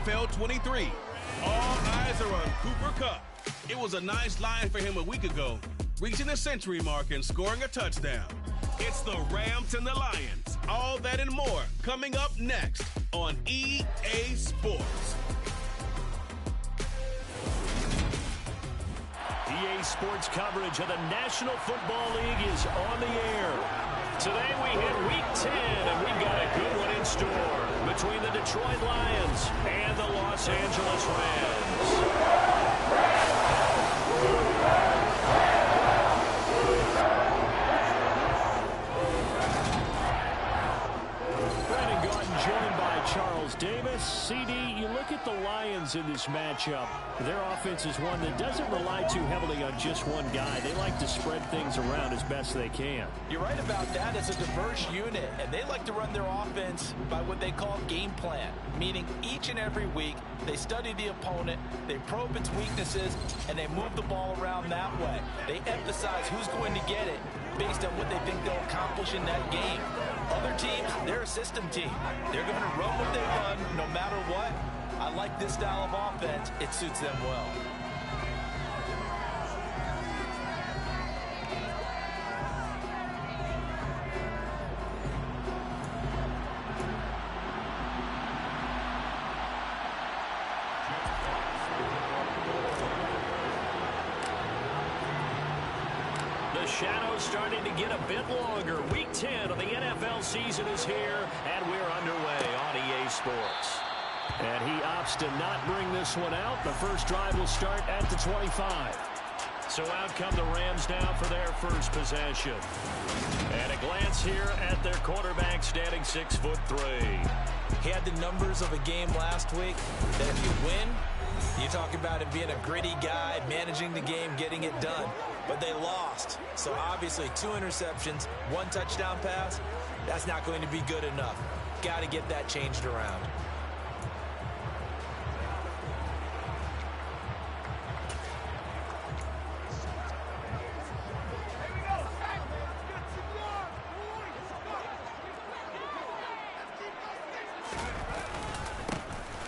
NFL 23. All eyes are on Cooper Kupp. It was a nice line for him a week ago, reaching the century mark and scoring a touchdown. It's the Rams and the Lions. All that and more coming up next on EA Sports. EA Sports coverage of the National Football League is on the air. Today we hit Week 10, and we've got a good one in store between the Detroit Lions and the Los Angeles Rams. Joined by Charles Davis. CD, you look at the Lions in this matchup. Their offense is one that doesn't rely too heavily on just one guy. They like to spread things around as best they can. You're right about that. It's a diverse unit, and they like to run their offense by what they call game plan, meaning each and every week they study the opponent, they probe its weaknesses, and they move the ball around that way. They emphasize who's going to get it based on what they think they'll accomplish in that game. Other teams, they're a system team. They're going to run what they run no matter what. I like this style of offense. It suits them well. The shadow's starting to get a bit longer. Week 10 of the NFL season is here, and we're underway on EA Sports. And he opts to not bring this one out. The first drive will start at the 25. So out come the Rams now for their first possession. And a glance here at their quarterback standing 6'3". He had the numbers of a game last week that if you win, you talk about him being a gritty guy, managing the game, getting it done. But they lost. So obviously 2 interceptions, 1 touchdown pass, that's not going to be good enough. Got to get that changed around.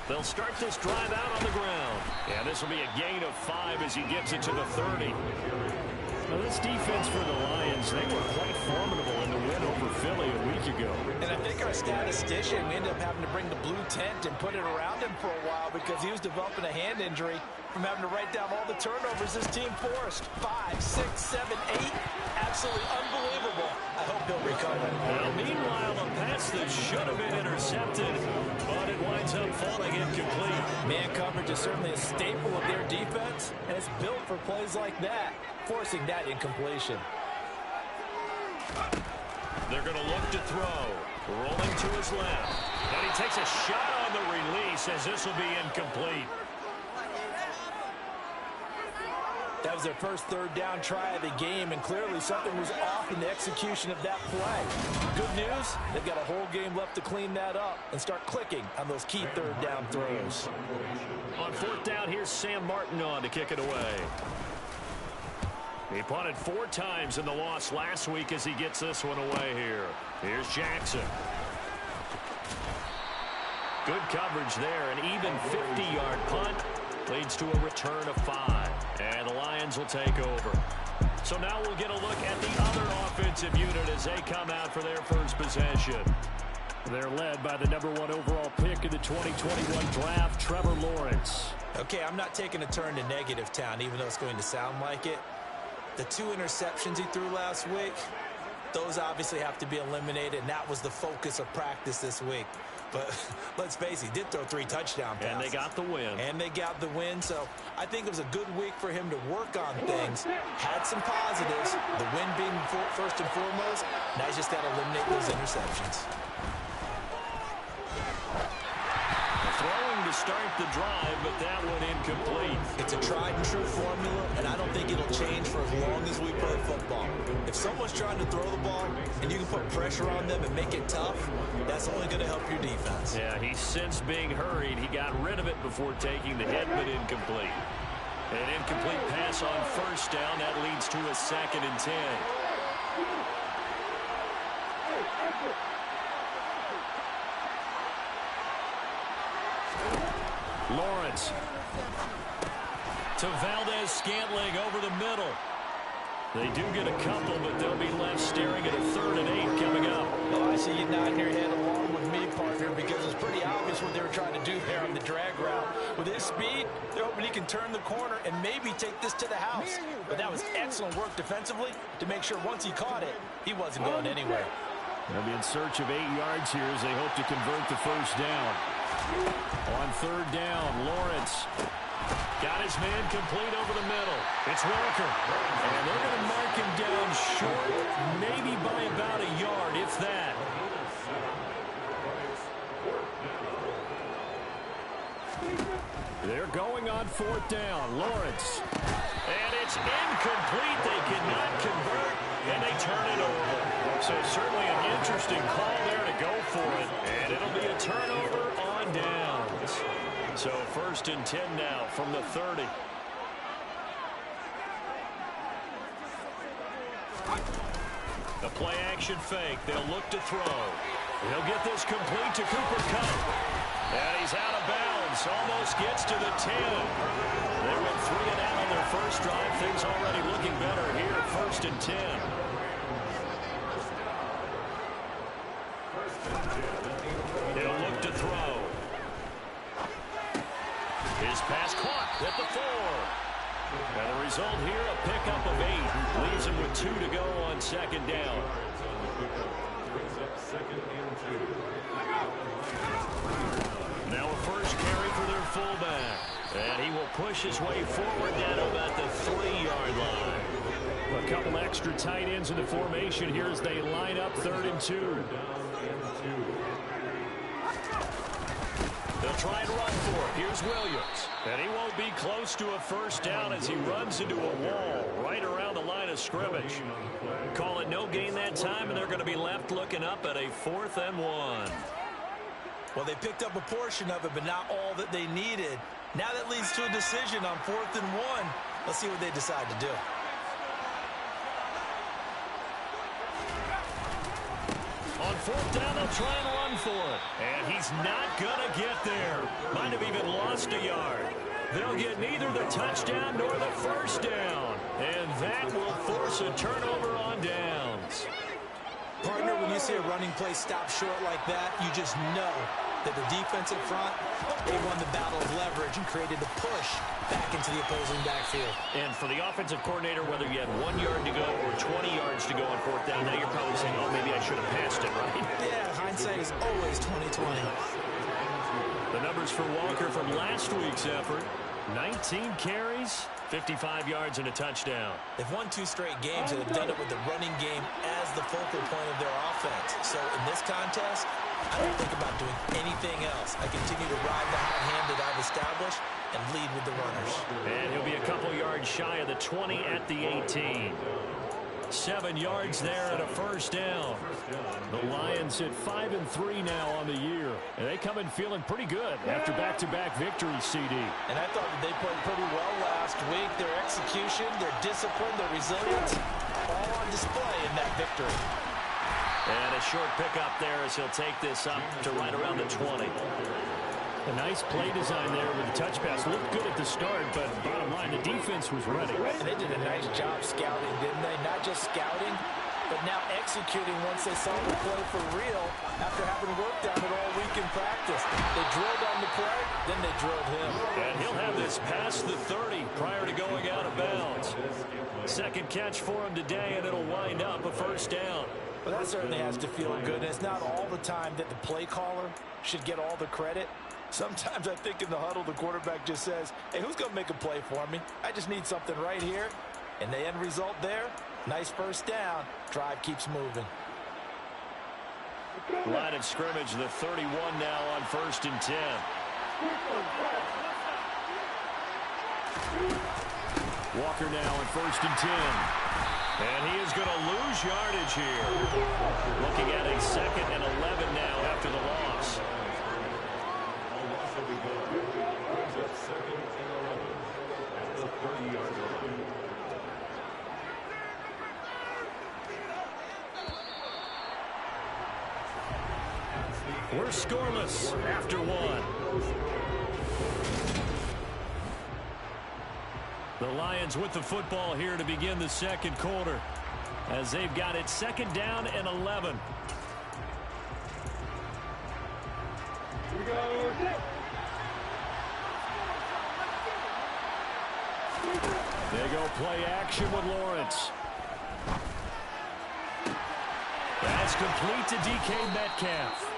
They'll start this drive out on the ground. And this will be a gain of 5 as he gets it to the 30. Now this defense for the Lions, they were quite formidable in the win over Philly a week ago. And I think our statistician, we ended up having to bring the blue tent and put it around him for a while because he was developing a hand injury from having to write down all the turnovers this team forced. 5, 6, 7, 8. Absolutely unbelievable. I hope he'll recover. Well, meanwhile, a pass that should have been intercepted, but it winds up falling incomplete. Man coverage is certainly a staple of their defense, and it's built for plays like that, forcing that incompletion. They're going to look to throw. Rolling to his left. And he takes a shot on the release as this will be incomplete. That was their first third down try of the game, and clearly something was off in the execution of that play. Good news, they've got a whole game left to clean that up and start clicking on those key third down throws. On 4th down, here's Sam Martin on to kick it away. He punted 4 times in the loss last week as he gets this one away here. Here's Jackson. Good coverage there, an even 50-yard punt. Leads to a return of 5. And the Lions will take over. So now we'll get a look at the other offensive unit as they come out for their first possession. They're led by the #1 overall pick in the 2021 draft, Trevor Lawrence. Okay, I'm not taking a turn to negative town, even though it's going to sound like it. The 2 interceptions he threw last week, those obviously have to be eliminated, and that was the focus of practice this week. But let's face it, he did throw 3 touchdown passes. And they got the win. And they got the win, so I think it was a good week for him to work on things. Had some positives, the win being first and foremost. Now he's just got to eliminate those interceptions. Throwing to start the drive, but that one incomplete. It's a tried-and-true formula, and I don't think it'll change for as long as we play football. If someone's trying to throw the ball and you can put pressure on them and make it tough, that's only going to help your defense. Yeah, he sensed being hurried. He got rid of it before taking the hit, but incomplete. An incomplete pass on 1st down. That leads to a 2nd and 10. Lawrence. To Valdez-Scantling over the middle. They do get a couple, but they'll be left staring at a 3rd and 8 coming up. Well, I see you nodding your head along with me, partner, because it's pretty obvious what they were trying to do there on the drag route. With his speed, they're hoping he can turn the corner and maybe take this to the house. But that was excellent work defensively to make sure once he caught it, he wasn't going anywhere. They'll be in search of 8 yards here as they hope to convert the first down. On 3rd down, Lawrence. Got his man complete over the middle. It's Walker. And they're going to mark him down short, maybe by about a yard, if that. They're going on 4th down. Lawrence. And it's incomplete. They cannot convert, and they turn it over. So certainly an interesting call there to go for it. And it'll be a turnover on downs. So 1st and 10 now from the 30. The play action fake. They'll look to throw. He'll get this complete to Cooper Kupp. And he's out of bounds. Almost gets to the 10. They went 3 and out on their first drive. Things already looking better here. 1st and 10. He'll look to throw. His pass caught at the 4. And the result here, a pickup of 8. Leaves him with 2 to go on 2nd down. Now a first carry for their fullback. And he will push his way forward down to about the 3-yard line. A couple extra tight ends in the formation here as they line up 3rd and 2. They'll try and run for it. Here's Williams. And he won't be close to a first down as he runs into a wall right around the line of scrimmage. Call it no gain that time, and they're going to be left looking up at a 4th and 1. Well, they picked up a portion of it, but not all that they needed. Now that leads to a decision on 4th and 1. Let's see what they decide to do. On 4th down, they'll try and run for it. And he's not going to get there. Might have even lost a yard. They'll get neither the touchdown nor the first down. And that will force a turnover on downs. Partner, when you see a running play stop short like that, you just know that the defensive front, they won the battle of leverage and created the push back into the opposing backfield. And for the offensive coordinator, whether you had 1 yard to go or 20 yards to go on 4th down, now you're probably saying, oh, maybe I should have passed it, right? Yeah, hindsight is always 20/20. The numbers for Walker from last week's effort, 19 carries, 55 yards and a touchdown. They've won 2 straight games and have done it with the running game as the focal point of their offense. So in this contest, I don't think about doing anything else. I continue to ride the hot hand that I've established and lead with the runners. And he'll be a couple yards shy of the 20 at the 18. 7 yards there and a first down. The Lions at 5-3 now on the year. And they come in feeling pretty good after back-to-back victories, CD. And I thought that they played pretty well last week. Their execution, their discipline, their resilience, all on display in that victory. And a short pickup there as he'll take this up to right around the 20. A nice play design there with the touch pass. Looked good at the start, but bottom line, the defense was ready. And they did a nice job scouting, didn't they? Not just scouting, but now executing once they saw the play for real after having worked on it all week in practice. They drilled on the play, then they drilled him. And he'll have this past the 30 prior to going out of bounds. Second catch for him today, and it'll wind up a first down. Well, that certainly has to feel good. And it's not all the time that the play caller should get all the credit. Sometimes I think in the huddle, the quarterback just says, hey, who's going to make a play for me? I just need something right here. And the end result there, nice first down. Drive keeps moving. Line of scrimmage, the 31 now on 1st and 10. Walker now on 1st and 10. And he is going to lose yardage here. Looking at a 2nd and 11 now after the loss. We're scoreless after 1. The Lions with the football here to begin the second quarter as they've got it second down and 11. Here we go. They go play action with Lawrence. That's complete to DK Metcalf.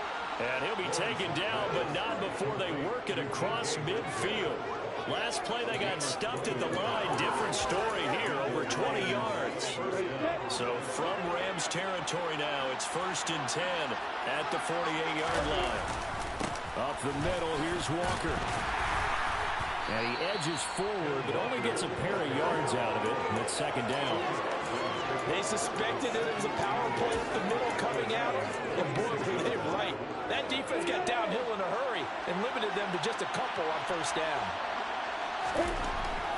And he'll be taken down, but not before they work it across midfield. Last play, they got stuffed at the line. Different story here, over 20 yards. So from Rams territory now, it's 1st and 10 at the 48-yard line. Up the middle, here's Walker. And he edges forward, but only gets a pair of yards out of it, and it's second down. They suspected that it was a power play up the middle coming out, and boy, were they right. That defense got downhill in a hurry and limited them to just a couple on first down.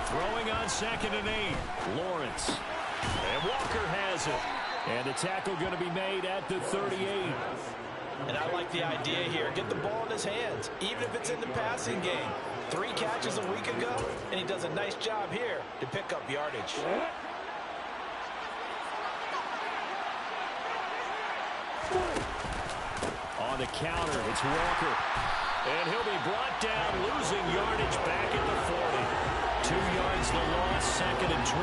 Throwing on 2nd and 8, Lawrence. And Walker has it. And the tackle going to be made at the 38. And I like the idea here. Get the ball in his hands, even if it's in the passing game. 3 catches a week ago, and he does a nice job here to pick up yardage. On the counter, it's Walker. And he'll be brought down, losing yardage back at the 40. 2 yards the loss, 2nd and 12.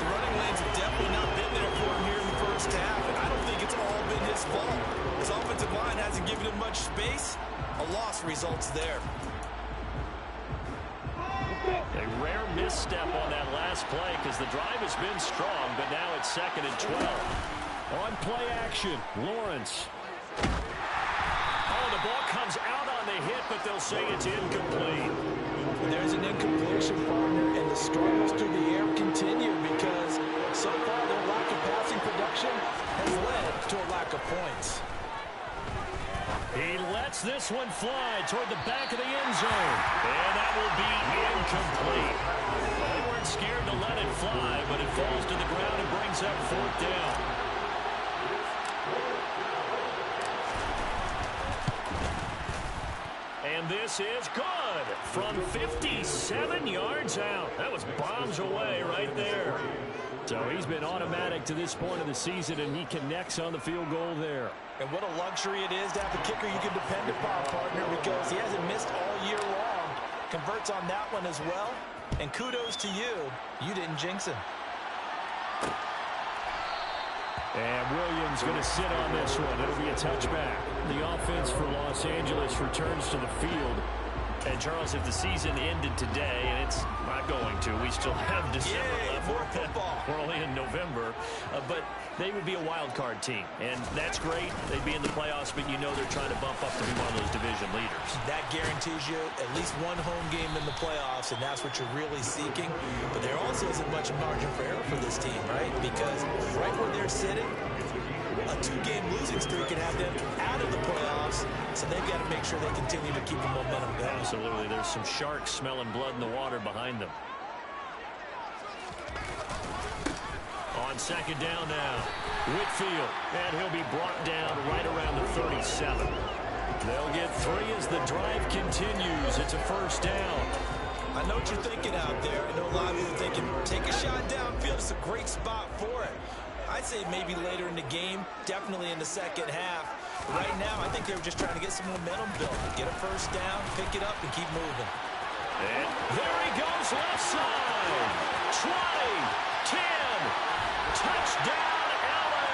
The running lanes have definitely not been there for him here in the first half, and I don't think it's all been his fault. His offensive line hasn't given him much space. A loss results there. A rare misstep on that last play because the drive has been strong, but now it's 2nd and 12. On play action, Lawrence. Oh, the ball comes out on the hit, but they'll say it's incomplete. There's an incompletion, partner, and the struggles through the air continue because so far their lack of passing production has led to a lack of points. He lets this one fly toward the back of the end zone. And that will be incomplete. They weren't scared to let it fly, but it falls to the ground and brings up 4th down. And this is good from 57 yards out. That was bombs away right there. So he's been automatic to this point of the season, and he connects on the field goal there. And what a luxury it is to have a kicker you can depend upon, partner, because he hasn't missed all year long. Converts on that one as well. And kudos to you. You didn't jinx him. And Williams going to sit on this one. It'll be a touchback. The offense for Los Angeles returns to the field. And, Charles, if the season ended today, and it's not going to, we still have December left. More football. We're only in November. But they would be a wild card team. And that's great. They'd be in the playoffs, but you know they're trying to bump up to be one of those division leaders. That guarantees you at least one home game in the playoffs, and that's what you're really seeking. But there also isn't much margin for error for this team, right? Because right where they're sitting, a 2-game losing streak could have them out of the playoffs, so they've got to make sure they continue to keep the momentum going. Absolutely. There's some sharks smelling blood in the water behind them. On 2nd down now, Whitfield, and he'll be brought down right around the 37. They'll get 3 as the drive continues. It's a 1st down. I know what you're thinking out there. I know a lot of you are thinking, take a shot downfield. It's a great spot for it. I'd say maybe later in the game, definitely in the second half. Right now, I think they were just trying to get some momentum built. Get a 1st down, pick it up, and keep moving. And there he goes, left side. 20, 10, touchdown, LA.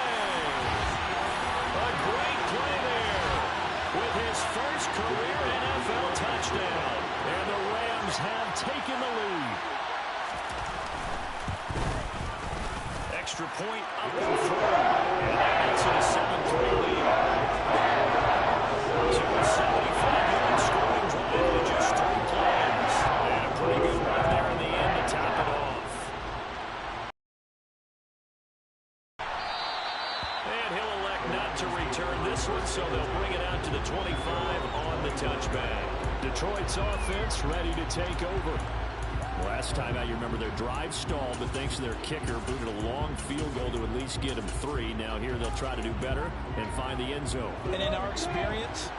A great play there with his first career NFL touchdown. And the Rams have taken the lead. Extra point up and through. And that makes it a 7-3 lead. To a 75-yard scoring drive in just 3 plays. And a pretty good run there in the end to top it off. And he'll elect not to return this one, so they'll bring it out to the 25 on the touchback. Detroit's offense ready to take over. Last time out, you remember their drive stalled, but thanks to their kicker, booted a long field goal to at least get them 3. Now here they'll try to do better and find the end zone. And in our experience,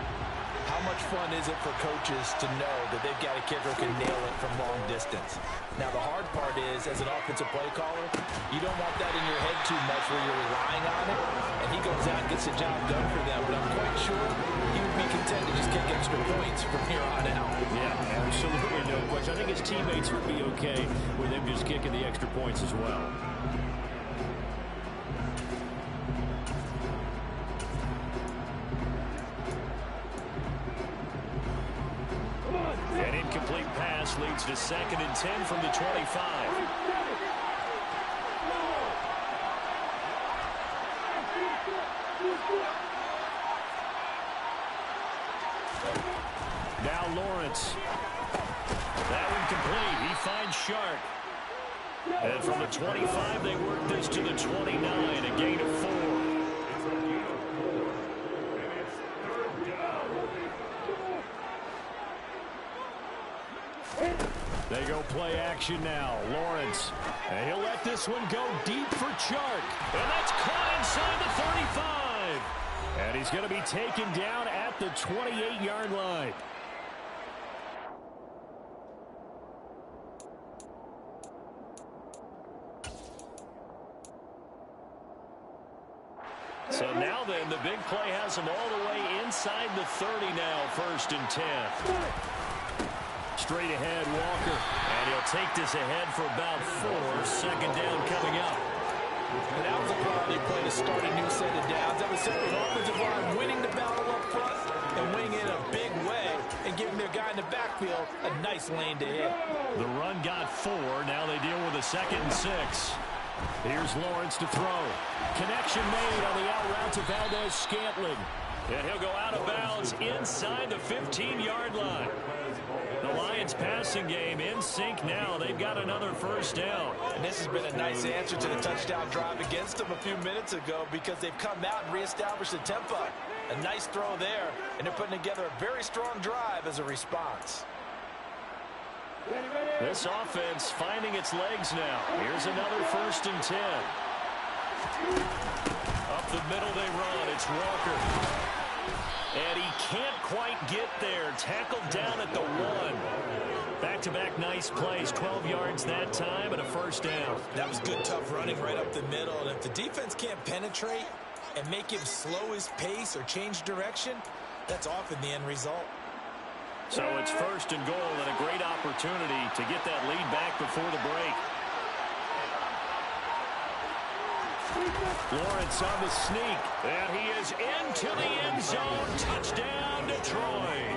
How much fun is it for coaches to know that they've got a kicker who can nail it from long distance? Now, the hard part is, as an offensive play caller, you don't want that in your head too much where you're relying on it, and he goes out and gets the job done for them. But I'm quite sure he would be content to just kick extra points from here on out. Yeah, absolutely no question. I think his teammates would be okay with him just kicking the extra points as well. An incomplete pass leads to 2nd and 10 from the 25. Now Lawrence. That one complete. He finds Sharp. And from the 25, they work this to the 29, a gain of 4. They go play action now. Lawrence. And he'll let this one go deep for Chark. And that's caught inside the 35. And he's going to be taken down at the 28-yard line. So now then, the big play has him all the way inside the 30 now, 1st and 10. Straight ahead, Walker. And he'll take this ahead for about 4. 2nd down coming up. And that was a quality play to start a new set of downs. That was simply an offensive line winning the battle up front and winning in a big way and giving their guy in the backfield a nice lane to hit. The run got 4. Now they deal with a 2nd and 6. Here's Lawrence to throw. Connection made on the out route to Valdez-Scantling. And he'll go out of bounds inside the 15-yard line. The Lions passing game in sync now. They've got another 1st down. And this has been a nice answer to the touchdown drive against them a few minutes ago because they've come out and reestablished the tempo. A nice throw there, and they're putting together a very strong drive as a response. This offense finding its legs now. Here's another 1st and 10. Up the middle they run. It's Walker. And he can't quite get there. Tackled down at the 1. Back-to-back nice plays. 12 yards that time and a 1st down. That was good, tough running right up the middle. And if the defense can't penetrate and make him slow his pace or change direction, that's often the end result. So it's 1st and goal and a great opportunity to get that lead back before the break. Lawrence on the sneak. And he is into the end zone. Touchdown, Detroit.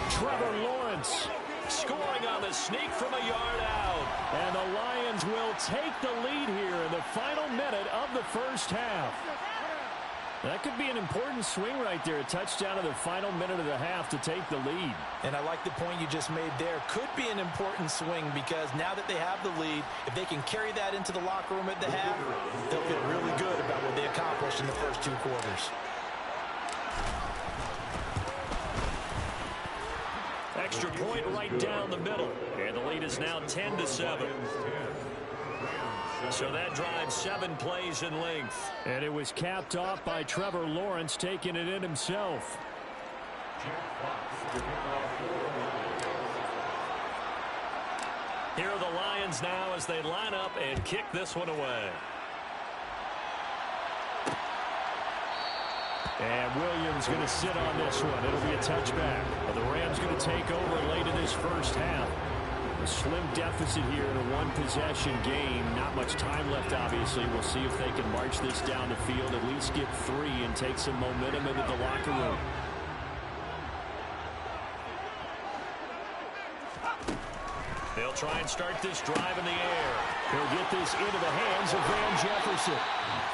Trevor Lawrence scoring on the sneak from a yard out. And the Lions will take the lead here in the final minute of the 1st half. That could be an important swing right there. A touchdown in the final minute of the half to take the lead. And I like the point you just made there. Could be an important swing because now that they have the lead, if they can carry that into the locker room at the half, they'll feel really good about what they accomplished in the first 2 quarters. Extra point right down the middle. And the lead is now 10-7. So that drives 7 plays in length. And it was capped off by Trevor Lawrence taking it in himself. Here are the Lions now as they line up and kick this one away. And Williams going to sit on this one. It'll be a touchback. But the Rams going to take over late in this 1st half. A slim deficit here in a 1-possession game. Not much time left, obviously. We'll see if they can march this down the field, at least get 3 and take some momentum into the locker room. They'll try and start this drive in the air. He'll get this into the hands of Van Jefferson.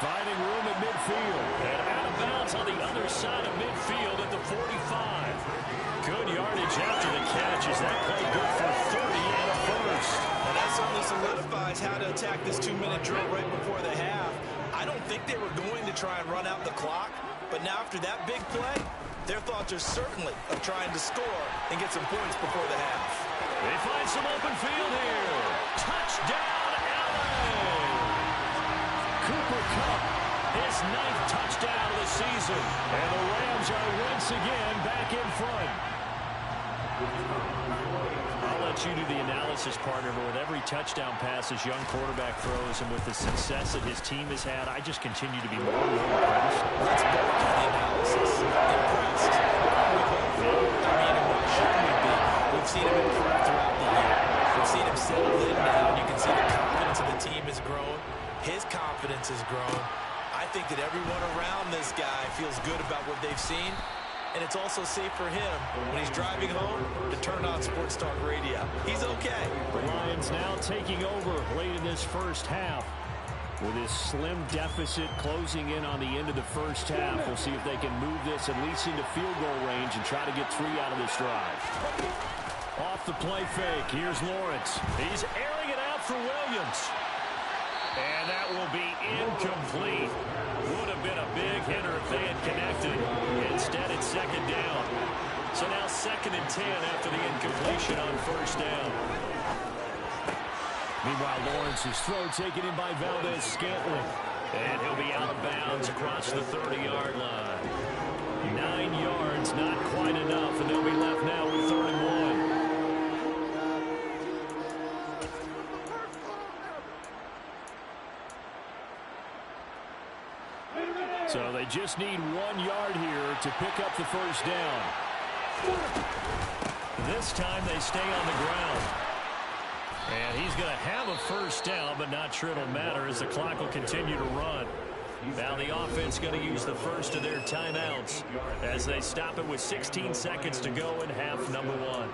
Finding room at midfield. And out of bounds on the other side of midfield at the 45. Good yardage after the catch. Is that play good for 30 and a 1st? And that certainly solidifies how to attack this 2-minute drill right before the half. I don't think they were going to try and run out the clock, but now after that big play, their thoughts are certainly of trying to score and get some points before the half. They find some open field here. Touchdown, LA! Cooper Kupp his 9th touchdown of the season. And the Rams are once again back in front. I'll let you do the analysis, partner, but with every touchdown pass this young quarterback throws and with the success that his team has had, I just continue to be more and more impressed. Let's go to the analysis. Impressed. We both know. I mean, and why should we be? We've seen him improve throughout the year. We've seen him settle in now, and you can see the confidence of the team has grown. His confidence has grown. I think that everyone around this guy feels good about what they've seen. And it's also safe for him when he's driving home to turn on Sports Talk Radio. He's okay. The Lions now taking over late in this first half. With his slim deficit closing in on the end of the first half, we'll see if they can move this at least into field goal range and try to get 3 out of this drive. Off the play fake, here's Lawrence. He's airing it out for Williams. And that will be incomplete. Would have been a big hitter if they had connected. Instead, it's 2nd down. So now 2nd and 10 after the incompletion on 1st down. Meanwhile, Lawrence's throw taken in by Valdez-Scantling. And he'll be out of bounds across the 30-yard line. 9 yards, not quite enough, and they'll be left now with 3rd and 1. So they just need 1 yard here to pick up the 1st down. This time they stay on the ground. And he's going to have a 1st down, but not sure it'll matter as the clock will continue to run. Now the offense going to use the first of their timeouts as they stop it with 16 seconds to go in half number 1.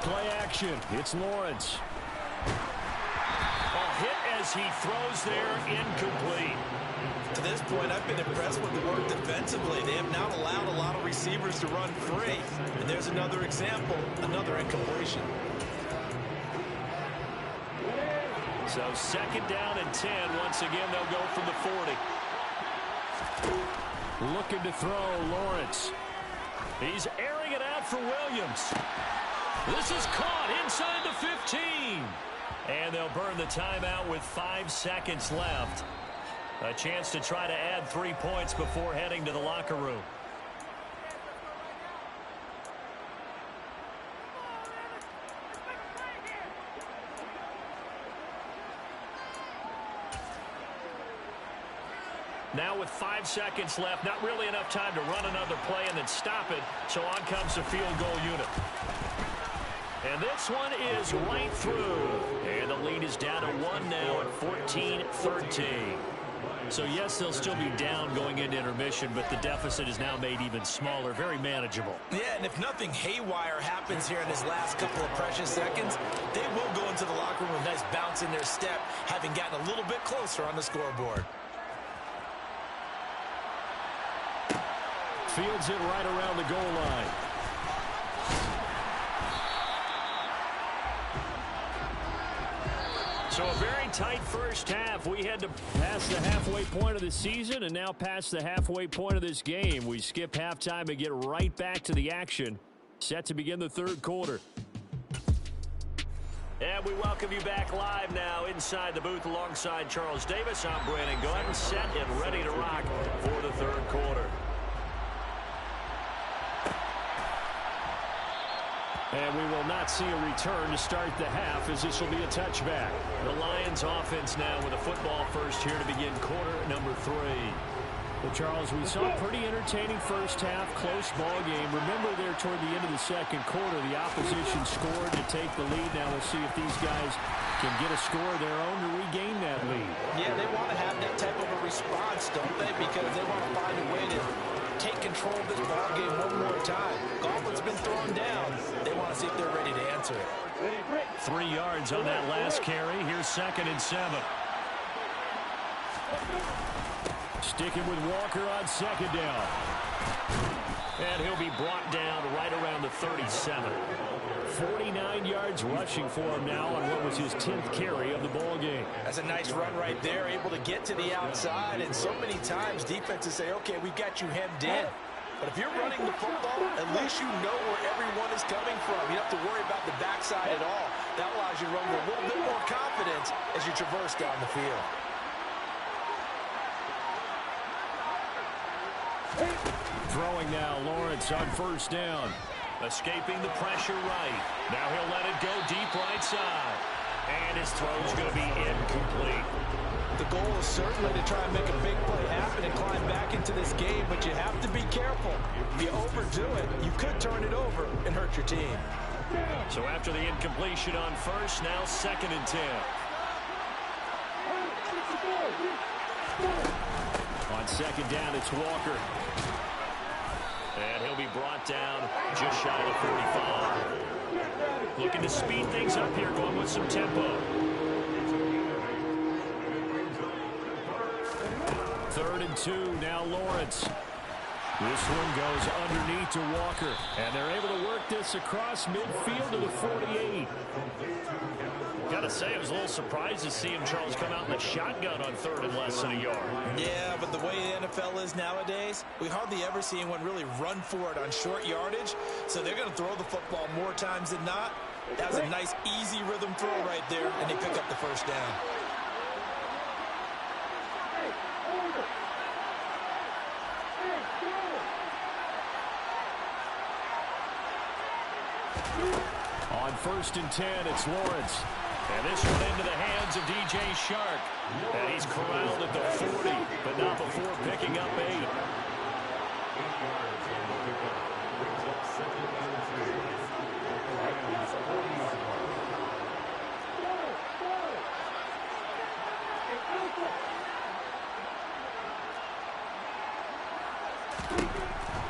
Play action. It's Lawrence. A hit as he throws there, incomplete. To this point, I've been impressed with the work defensively. They have not allowed a lot of receivers to run free. And there's another example, another incompletion. So 2nd down and 10. Once again, they'll go from the 40. Looking to throw, Lawrence. He's airing it out for Williams. This is caught inside the 15. And they'll burn the timeout with 5 seconds left. A chance to try to add 3 points before heading to the locker room. Now with 5 seconds left, not really enough time to run another play and then stop it. So on comes the field goal unit. And this one is right through. And the lead is down to 1 now at 14-13. So yes, they'll still be down going into intermission, but the deficit is now made even smaller, very manageable. Yeah, and if nothing haywire happens here in his last couple of precious seconds, they will go into the locker room with a nice bounce in their step, having gotten a little bit closer on the scoreboard. Fields it right around the goal line. So a very tight first half. We had to pass the halfway point of the season and now past the halfway point of this game. We skip halftime and get right back to the action. Set to begin the 3rd quarter. And we welcome you back live now inside the booth alongside Charles Davis. I'm Brandon Gunn, set and ready to rock for the 3rd quarter. And we will not see a return to start the half as this will be a touchback. The Lions offense now with a football first here to begin quarter number 3. Well, Charles, we saw a pretty entertaining first half, close ball game. Remember there toward the end of the 2nd quarter, the opposition scored to take the lead. Now we'll see if these guys can get a score of their own to regain that lead. Yeah, they want to have that type of a response, don't they? Because they want to find a way to take control of this ball game one more time. Gauntlet's been thrown down. They want to see if they're ready to answer it. 3 yards on that last carry. Here's 2nd and 7. Sticking with Walker on 2nd down. And he'll be brought down right around the 37. 49 yards rushing for him now on what was his 10th carry of the ball game. That's a nice run right there, able to get to the outside. And so many times defenses say, okay, we got you hemmed in. But if you're running the football, at least you know where everyone is coming from. You don't have to worry about the backside at all. That allows you to run with a little bit more confidence as you traverse down the field. Throwing now, Lawrence on first down. Escaping the pressure right. Now he'll let it go deep right side. And his throw's going to be incomplete. The goal is certainly to try and make a big play happen and climb back into this game, but you have to be careful. If you overdo it, you could turn it over and hurt your team. So after the incompletion on first, now 2nd and 10. On 2nd down, it's Walker. And he'll be brought down just shy of 45. Looking to speed things up here, going with some tempo. 3rd and 2, now Lawrence. This one goes underneath to Walker. And they're able to work this across midfield to the 48. Gotta say, I was a little surprised to see him, Charles, come out in the shotgun on 3rd and less than a yard. Yeah, but the way the NFL is nowadays, we hardly ever see anyone really run for it on short yardage. So they're going to throw the football more times than not. That was a nice, easy rhythm throw right there, and they pick up the first down. On 1st and 10, it's Lawrence. And this one into the hands of DJ Shark. And he's corralled at the 40, but not before picking up 8.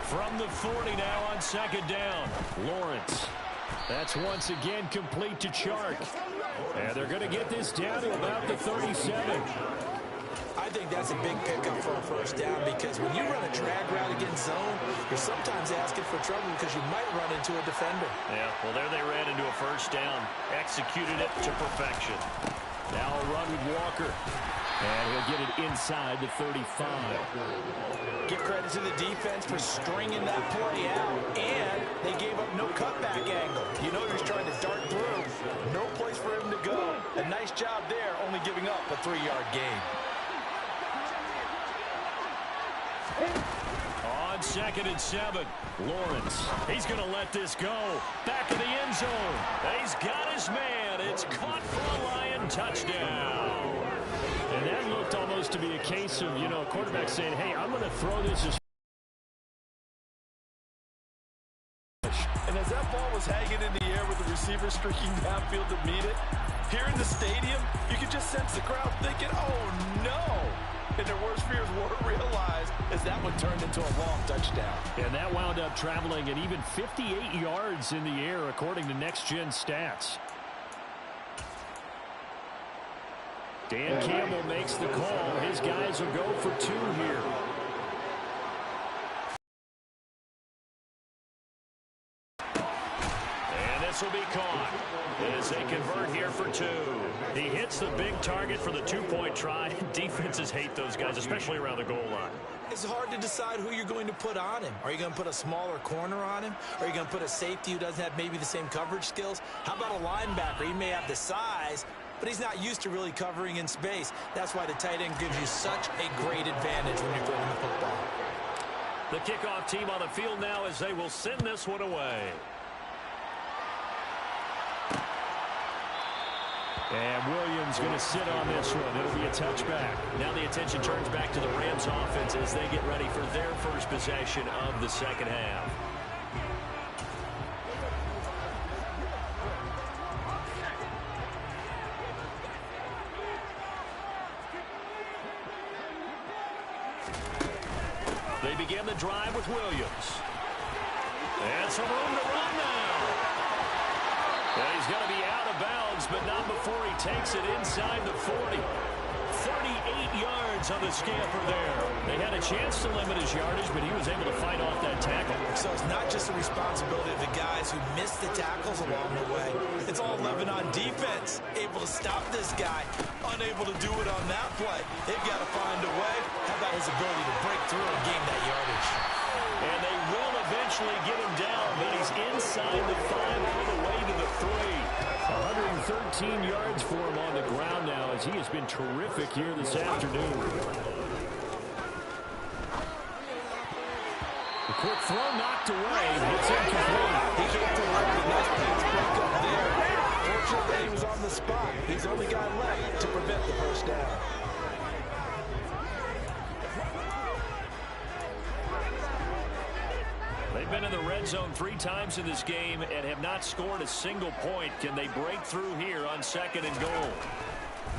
From the 40 now on 2nd down, Lawrence. That's once again complete to Chark. And they're going to get this down to about the 37. I think that's a big pickup for a first down because when you run a drag route against zone, you're sometimes asking for trouble because you might run into a defender. Yeah, well, there they ran into a first down. Executed it to perfection. Now a run with Walker. And he'll get it inside the 35. Give credit to the defense for stringing that play out, and they gave up no cutback angle. You know he was trying to dart through. No place for him to go. A nice job there, only giving up a 3-yard gain. On 2nd and 7, Lawrence. He's going to let this go. Back of the end zone. He's got his man. It's caught for a Lion touchdown. And that looked almost to be a case of, you know, a quarterback saying, hey, I'm going to throw this as... And as that ball was hanging in the air with the receiver streaking downfield to meet it, here in the stadium, you could just sense the crowd thinking, oh, no. And their worst fears were realized as that one turned into a long touchdown. And that wound up traveling at even 58 yards in the air, according to Next Gen Stats. Dan Campbell makes the call. His guys will go for 2 here. And this will be caught as they convert here for 2. He hits the big target for the 2-point try. Defenses hate those guys, especially around the goal line. It's hard to decide who you're going to put on him. Are you going to put a smaller corner on him? Or are you going to put a safety who doesn't have maybe the same coverage skills? How about a linebacker? He may have the size, but he's not used to really covering in space. That's why the tight end gives you such a great advantage when you're throwing the football. The kickoff team on the field now as they will send this one away. And Williams going to sit on this one. It'll be a touchback. Now the attention turns back to the Rams offense as they get ready for their first possession of the second half. They begin the drive with Williams. And some room to run now. Well, he's going to be out of bounds, but not before he takes it inside the 40. 38 yards yards on the scamper there. They had a chance to limit his yardage, but he was able to fight off that tackle. So it's not just the responsibility of the guys who missed the tackles along the way. It's all 11 on defense, able to stop this guy, unable to do it on that play. They've got to find a way. How about his ability to break through and gain that yardage? And they will eventually get him down, but he's inside the 5 all the way to the 3. 113 yards for him on the ground now as he has been terrific here this afternoon. The quick throw knocked away. It's incomplete. He came through with a nice pass break up there. Fortunately, he was on the spot. He's the only guy left to prevent the first down. They've been in the red zone 3 times in this game and have not scored a single point. Can they break through here on 2nd and goal?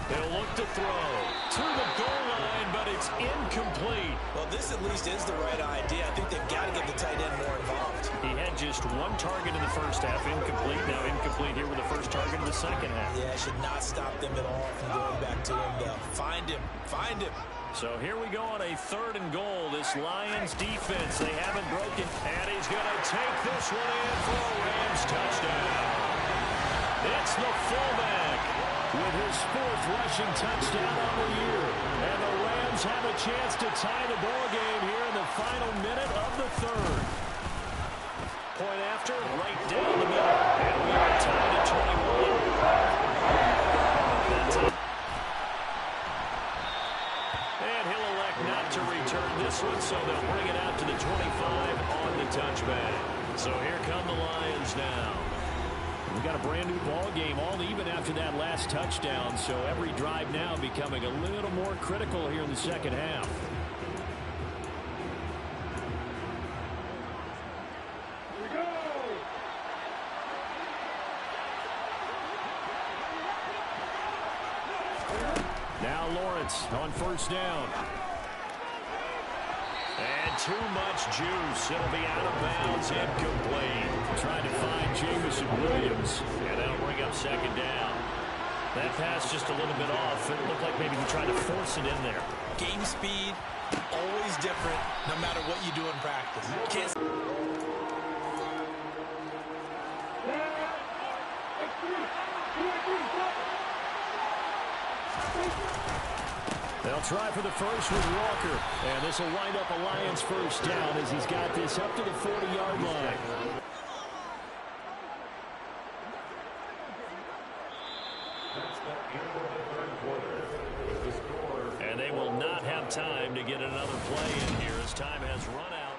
They'll look to throw to the goal line, but it's incomplete. Well, this at least is the right idea. I think they've got to get the tight end more involved. He had just 1 target in the first half, incomplete. Now incomplete here with the first target in the second half. Yeah, should not stop them at all from going back to him, though. Find him. Find him. So here we go on a 3rd and goal. This Lions defense, they haven't broken. And he's going to take this one in for a Rams touchdown. It's the fullback with his 4th rushing touchdown on the year. And the Rams have a chance to tie the ball game here in the final minute of the 3rd. Point after, right down the middle. And we are tied at 21. And he'll elect not to return this one, so they'll bring it out to the 25 on the touchback. So here come the Lions now. We got a brand new ball game, all even after that last touchdown. So every drive now becoming a little more critical here in the second half. Here we go. Now Lawrence on 1st down. And too much juice. It'll be out of bounds, incomplete. Trying to find Jamison Williams, and that'll bring up 2nd down. That pass just a little bit off. It looked like maybe he tried to force it in there. Game speed, always different, no matter what you do in practice. Can't. They'll try for the first with Walker. And this will wind up a Lions 1st down as he's got this up to the 40-yard line. And they will not have time to get another play in here as time has run out.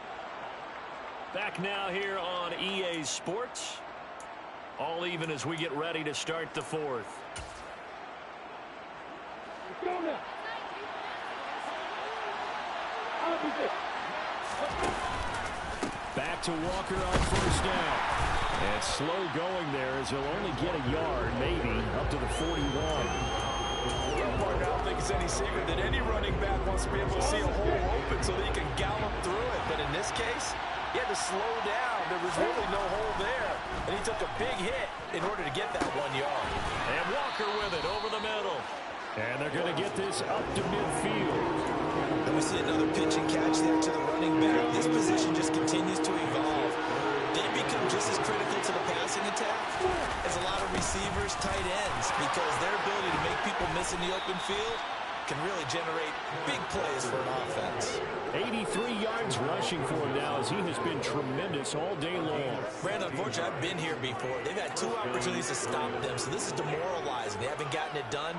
Back now here on EA Sports. All even as we get ready to start the 4th. Back to Walker on 1st down. And slow going there as he'll only get a yard, maybe, up to the 41. I don't think it's any secret that any running back wants to be able to see a hole open so that he can gallop through it. But in this case, he had to slow down. There was really no hole there. And he took a big hit in order to get that 1 yard. And Walker with it over the middle. And they're going to get this up to midfield. And we see another pitch and catch there to the running back. This position just continues to evolve. They become just as critical to the passing attack as a lot of receivers, tight ends, because their ability to make people miss in the open field can really generate big plays for an offense. 83 yards rushing for him now as he has been tremendous all day long. Brandon, unfortunately, I've been here before. They've had 2 opportunities to stop them, so this is demoralizing. They haven't gotten it done.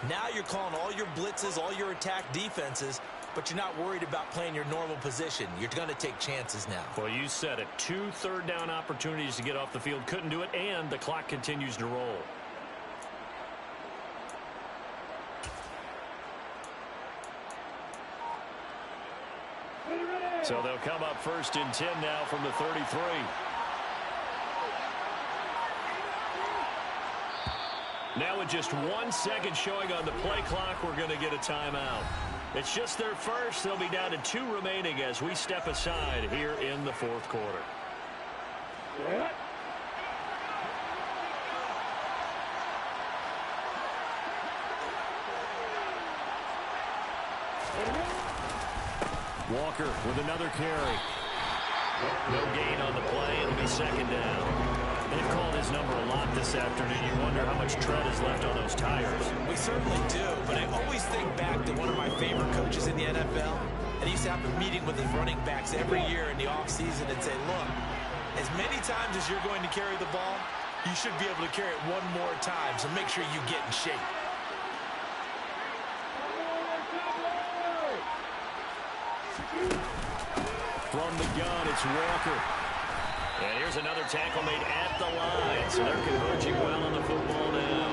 Now you're calling all your blitzes, all your attack defenses, but you're not worried about playing your normal position. You're going to take chances now. Well, you said it. 2 third-down opportunities to get off the field. Couldn't do it, and the clock continues to roll. So they'll come up 1st and 10 now from the 33. Now with just 1 second showing on the play clock, we're going to get a timeout. It's just their first. They'll be down to 2 remaining as we step aside here in the 4th quarter. Yeah. Walker with another carry. No gain on the play. It'll be second down. They've called his number a lot this afternoon. You wonder how much tread is left on those tires. We certainly do, but I always think back to one of my favorite coaches in the NFL. And he used to have a meeting with his running backs every year in the offseason and say, look, as many times as you're going to carry the ball, you should be able to carry it one more time, so make sure you get in shape. From the gun, it's Walker. And here's another tackle made at the line. So they're converging well on the football now.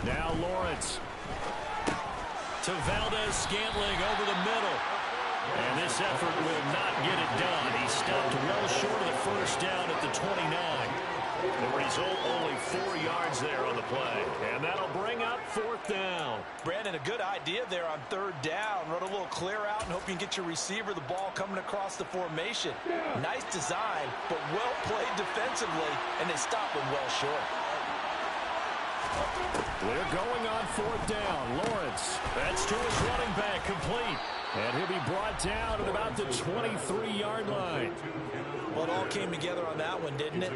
Now Lawrence. To Valdez-Scantling over the middle. And this effort will not get it done. He stopped well short of the first down at the 29. The result, only 4 yards there on the play. And that'll bring up fourth down. Brandon, a good idea there on third down. Run a little clear out and hope you can get your receiver the ball coming across the formation. Nice design, but well played defensively, and they stop him well short. We're going on fourth down. Lawrence, that's to his running back, complete. And he'll be brought down at about the 23-yard line. Well, it all came together on that one, didn't it?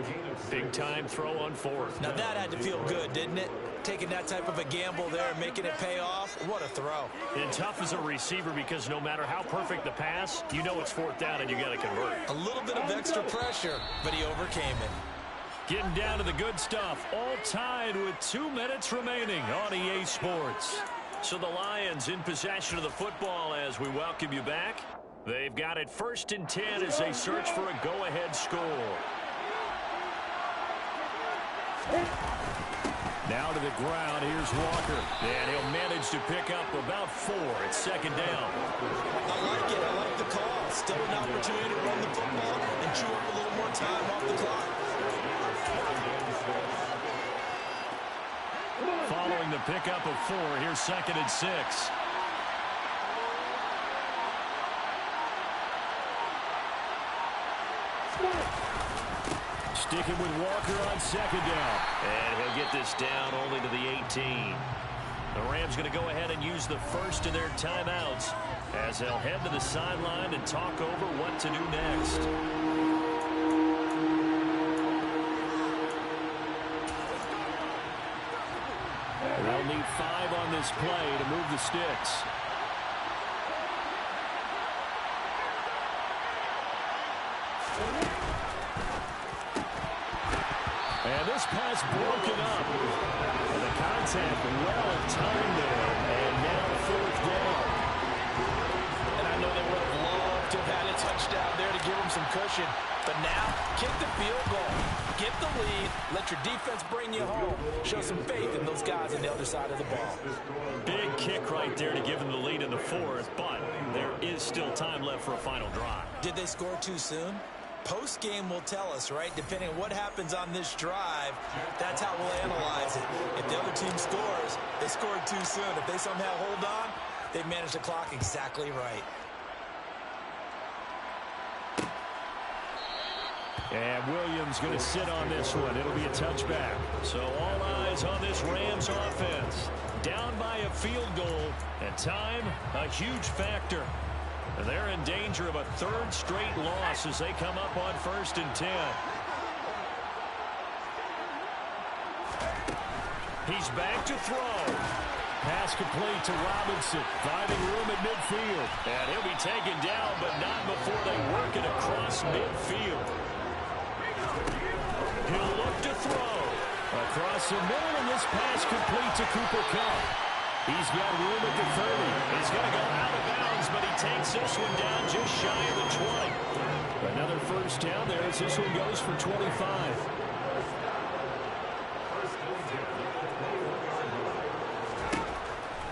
Big-time throw on fourth. Now, that had to feel good, didn't it? Taking that type of a gamble there and making it pay off. What a throw. And tough as a receiver because no matter how perfect the pass, you know it's fourth down and you got to convert. A little bit of extra pressure, but he overcame it. Getting down to the good stuff. All tied with 2 minutes remaining on EA Sports. So the Lions in possession of the football as we welcome you back. They've got it 1st and 10 as they search for a go-ahead score. Now to the ground. Here's Walker. And he'll manage to pick up about 4 at second down. I like it. I like the call. Still an opportunity to run the football and chew up a little more time off the clock. Following the pickup of 4, here's 2nd and 6. Sticking with Walker on second down. And he'll get this down only to the 18. The Rams going to go ahead and use the first of their timeouts as they'll head to the sideline and talk over what to do next. They'll need 5 on this play to move the sticks. And this pass broken up. And the contact well timed there. And now 4th down. And I know they would have loved to have had a touchdown there to give them some cushion. But now, kick the field goal. Get the lead. Let your defense bring you home. Show some faith in those guys on the other side of the ball. Big kick right there to give them the lead in the 4th. But there is still time left for a final drive. Did they score too soon? Post-game will tell us, right? Depending on what happens on this drive, that's how we'll analyze it. If the other team scores, they scored too soon. If they somehow hold on, they've managed the clock exactly right. And Williams going to sit on this one. It'll be a touchback. So all eyes on this Rams offense. Down by a field goal. And time, a huge factor. And they're in danger of a 3rd straight loss as they come up on 1st and 10. He's back to throw. Pass complete to Robinson. Finding room at midfield. And he'll be taken down, but not before they work it across midfield. He'll look to throw. Across the middle, and this pass complete to Cooper Kupp. He's got room at the 30. He's going to go out of bounds, but he takes this one down just shy of the 20. Another first down there as this one goes for 25.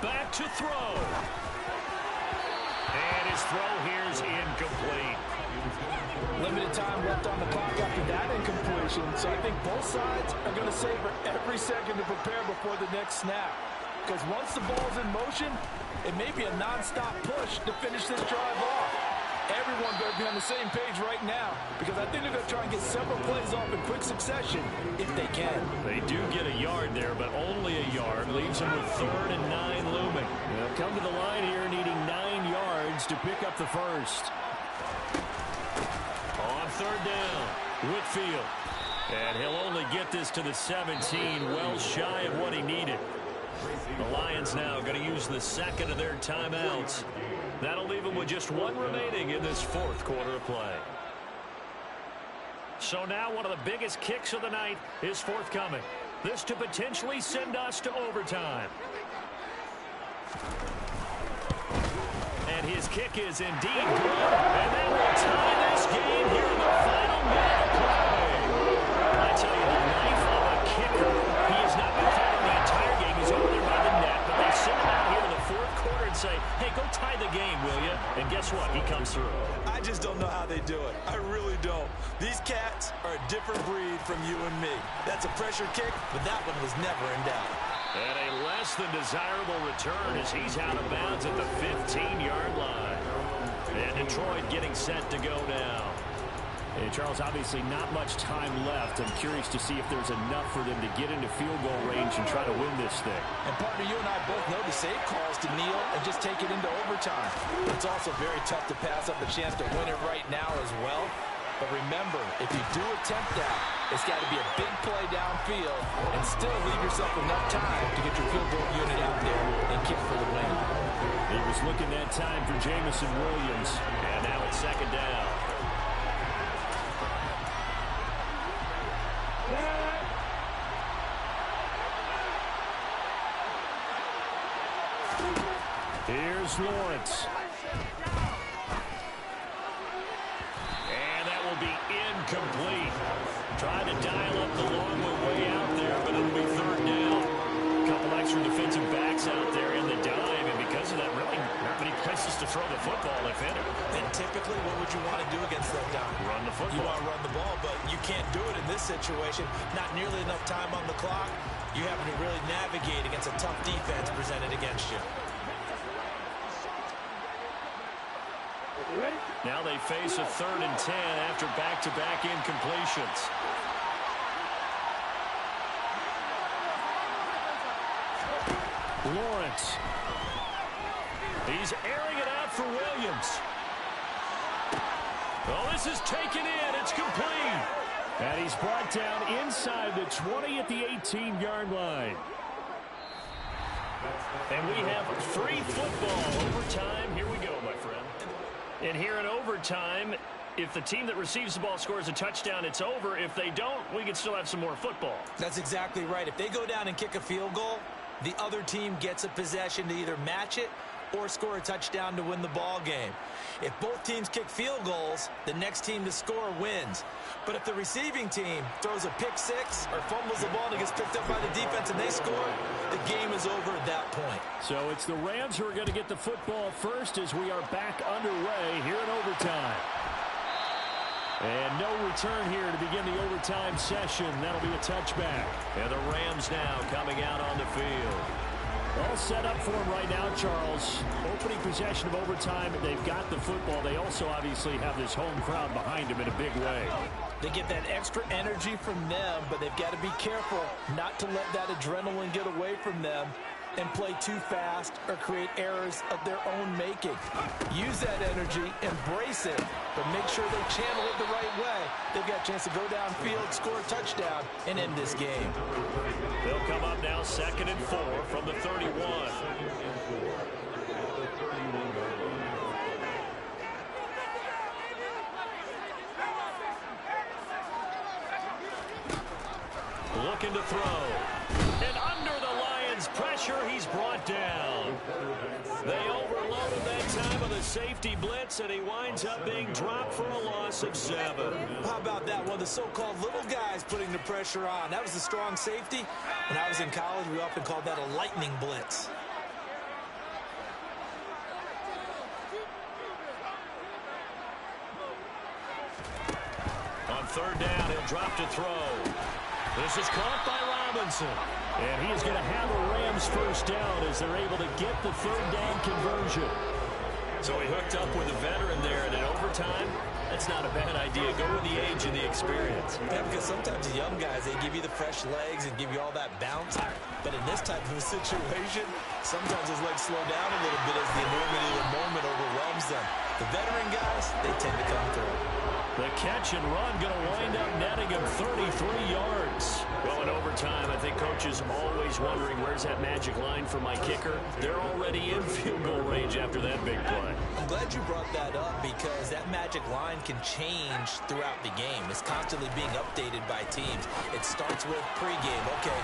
Back to throw. And his throw here is incomplete. Limited time left on the clock after that incompletion, so I think both sides are going to savor every second to prepare before the next snap. Because once the ball's in motion, it may be a non-stop push to finish this drive off. Everyone better be on the same page right now, because I think they're going to try and get several plays off in quick succession if they can. They do get a yard there, but only a yard. Leaves them with 3rd and 9 looming. They'll come to the line here needing 9 yards to pick up the first. On 3rd down, Whitfield. And he'll only get this to the 17, well shy of what he needed. The Lions now going to use the second of their timeouts. That'll leave them with just 1 remaining in this 4th quarter of play. So now one of the biggest kicks of the night is forthcoming. This to potentially send us to overtime. And his kick is indeed good. And they will tie this game here in the final minute of play. I tell you, the life of a kicker. He has not been fighting the entire game. He's over there by the net. But they send him out here in the 4th quarter and say, hey, go tie the game, will you? And guess what? He comes through. I just don't know how they do it. I really don't. These cats are a different breed from you and me. That's a pressure kick, but that one was never in doubt. And a less than desirable return as he's out of bounds at the 15-yard line. And Detroit getting set to go now. Hey, Charles, obviously not much time left. I'm curious to see if there's enough for them to get into field goal range and try to win this thing. And partner, you and I both know the save calls to kneel and just take it into overtime. It's also very tough to pass up a chance to win it right now as well. But remember, if you do attempt that, it's got to be a big play downfield and still leave yourself enough time to get your field goal unit out there and kick for the win. He was looking that time for Jamison Williams. And now it's 2nd down. Here's Lawrence. And that will be incomplete. Trying to dial up the long way out there, but it'll be 3rd down. A couple extra defensive backs out there in the dime, and because of that, really not many places to throw the football, if any. And typically, what would you want to do against that down? Run the football. You want to run the ball, but you can't do it in this situation. Not nearly enough time on the clock. You having to really navigate against a tough defense presented against you. Now they face a 3rd and 10 after back-to-back incompletions. Lawrence. He's airing it out for Williams. Oh, this is taken in. It's complete. And he's brought down inside the 20 at the 18-yard line. And we have free football. Overtime. Here we go, my friend. And here in overtime, if the team that receives the ball scores a touchdown, it's over. If they don't, we can still have some more football. That's exactly right. If they go down and kick a field goal, the other team gets a possession to either match it or score a touchdown to win the ball game. If both teams kick field goals, the next team to score wins. But if the receiving team throws a pick six or fumbles the ball and it gets picked up by the defense and they score, the game is over at that point. So it's the Rams who are going to get the football first as we are back underway here in overtime. And no return here to begin the overtime session. That'll be a touchback. And the Rams now coming out on the field. All set up for them right now, Charles. Opening possession of overtime. They've got the football. They also obviously have this home crowd behind them in a big way. They get that extra energy from them, but they've got to be careful not to let that adrenaline get away from them and play too fast or create errors of their own making. Use that energy, embrace it, but make sure they channel it the right way. They've got a chance to go downfield, score a touchdown, and end this game. They'll come up now 2nd and 4 from the 31. Looking to throw. And under the Lions' pressure, he's brought down. They overloaded that time of the safety blitz, and he winds up being dropped for a loss of 7. How about that? One of the so-called little guys putting the pressure on. That was a strong safety. When I was in college, we often called that a lightning blitz. third down. He'll drop to throw. This is caught by Robinson. And he is going to have a Rams first down as they're able to get the third down conversion. So he hooked up with a veteran there, and in overtime, that's not a bad idea. Go with the age and the experience. Yeah, because sometimes the young guys, they give you the fresh legs and give you all that bounce. But in this type of a situation, sometimes his legs slow down a little bit as the enormity of the moment overwhelms them. The veteran guys, they tend to come through. The catch and run going to wind up netting him 33 yards. Well, in overtime, I think Coach is always wondering, where's that magic line for my kicker? They're already in field goal range after that big play. I'm glad you brought that up because that magic line can change throughout the game. It's constantly being updated by teams. It starts with pregame. Okay,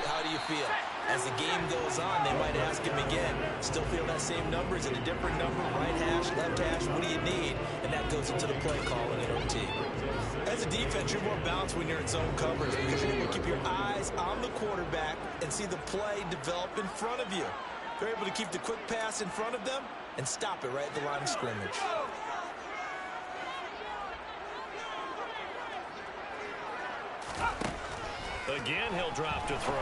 how do you feel? As the game goes on, they might ask him again. Still feel that same number? Is it a different number? Right hash, left hash, what do you need? And that goes into the play calling in OT. As a defense, you're more balanced when you're in zone coverage because you're able to keep your eyes on the quarterback and see the play develop in front of you. You're able to keep the quick pass in front of them and stop it right at the line of scrimmage. Again, he'll drop to throw.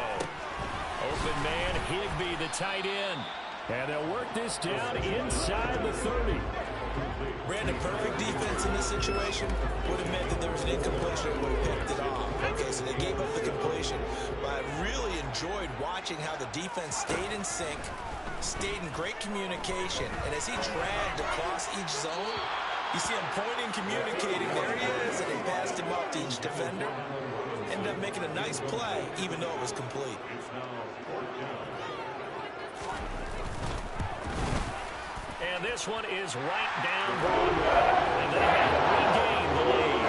Open man, Higbee, the tight end. And they'll work this down inside the 30. Brandon, perfect defense in this situation would have meant that there was an incompletion that would have picked it off. Okay, so they gave up the completion. But I really enjoyed watching how the defense stayed in sync, stayed in great communication. And as he dragged across each zone, you see him pointing, communicating. There he is, and they passed him off to each defender. Ended up making a nice play, even though it was complete. And this one is right down Broadway. And they have regained the lead.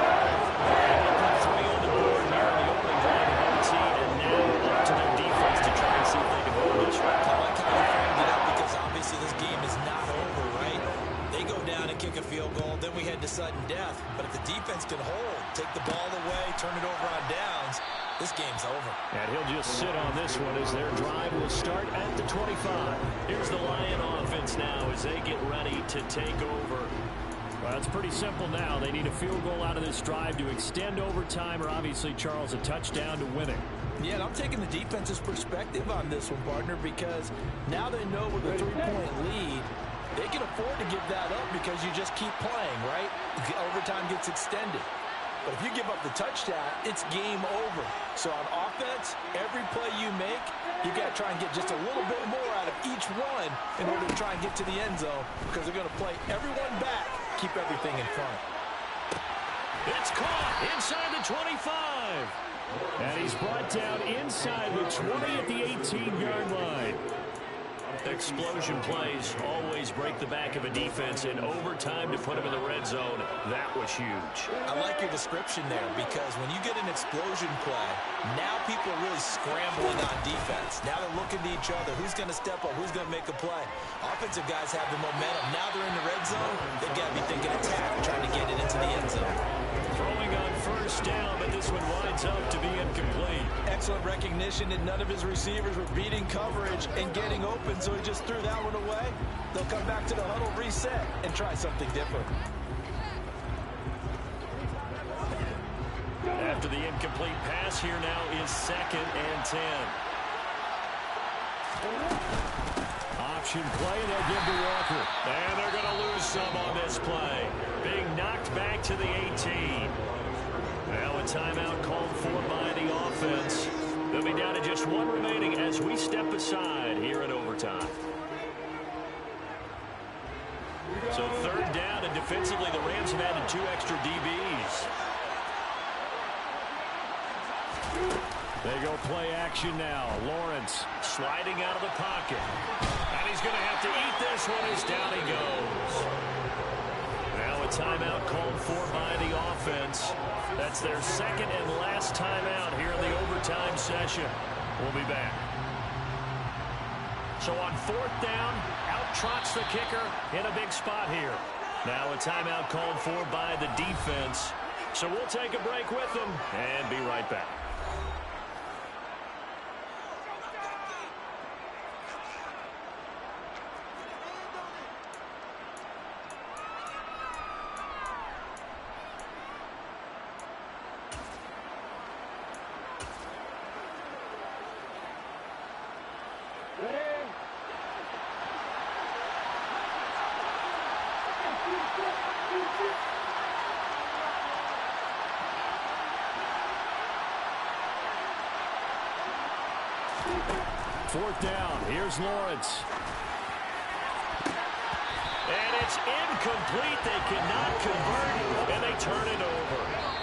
And they put 3 on the board here in the opening drive of OT, and now up to their defense to try and see if they can hold this one. I like how they framed it up because obviously this game is not over, right? They go down and kick a field goal, then we head to sudden death. But if the defense can hold, take the ball away, turn it over on downs, this game's over. And he'll just sit on this one as their drive will start at the 25. Here's the Lion offense now as they get ready to take over. Well, it's pretty simple now. They need a field goal out of this drive to extend overtime or obviously, Charles, a touchdown to win it. Yeah, and I'm taking the defense's perspective on this one, partner, because now they know with a 3-point lead, they can afford to give that up because you just keep playing, right? Overtime gets extended. But if you give up the touchdown, it's game over. So on offense, every play you make, you got to try and get just a little bit more out of each one in order to try and get to the end zone because they're going to play everyone back, keep everything in front. It's caught inside the 25. And he's brought down inside the 20 at the 18-yard line. Explosion plays always break the back of a defense in overtime to put him in the red zone. That was huge. I like your description there because when you get an explosion play, now people are really scrambling on defense. Now they're looking to each other. Who's going to step up? Who's going to make a play? Offensive guys have the momentum. Now they're in the red zone. They've got to be thinking attack, trying to get it into the end zone. Throwing on first down, but this one winds up to be incomplete. Excellent recognition that none of his receivers were beating coverage and getting open, so he just threw that one away. They'll come back to the huddle, reset, and try something different. After the incomplete pass, here now is 2nd and 10. Option play, they'll give to Walker. And they're going to lose some on this play. Being knocked back to the 18. Now a timeout called for by the offense. They'll be down to just 1 remaining as we step aside here in overtime. So 3rd down, and defensively the Rams have added 2 extra DBs. They go play action now. Lawrence sliding out of the pocket. And he's going to have to eat this one as down he goes. Now a timeout called for by the offense. That's their 2nd and last timeout here in the overtime session. We'll be back. So on 4th down, out trots the kicker in a big spot here. Now a timeout called for by the defense. So we'll take a break with them and be right back. Fourth down. Here's Lawrence. And it's incomplete. They cannot convert, and they turn it over.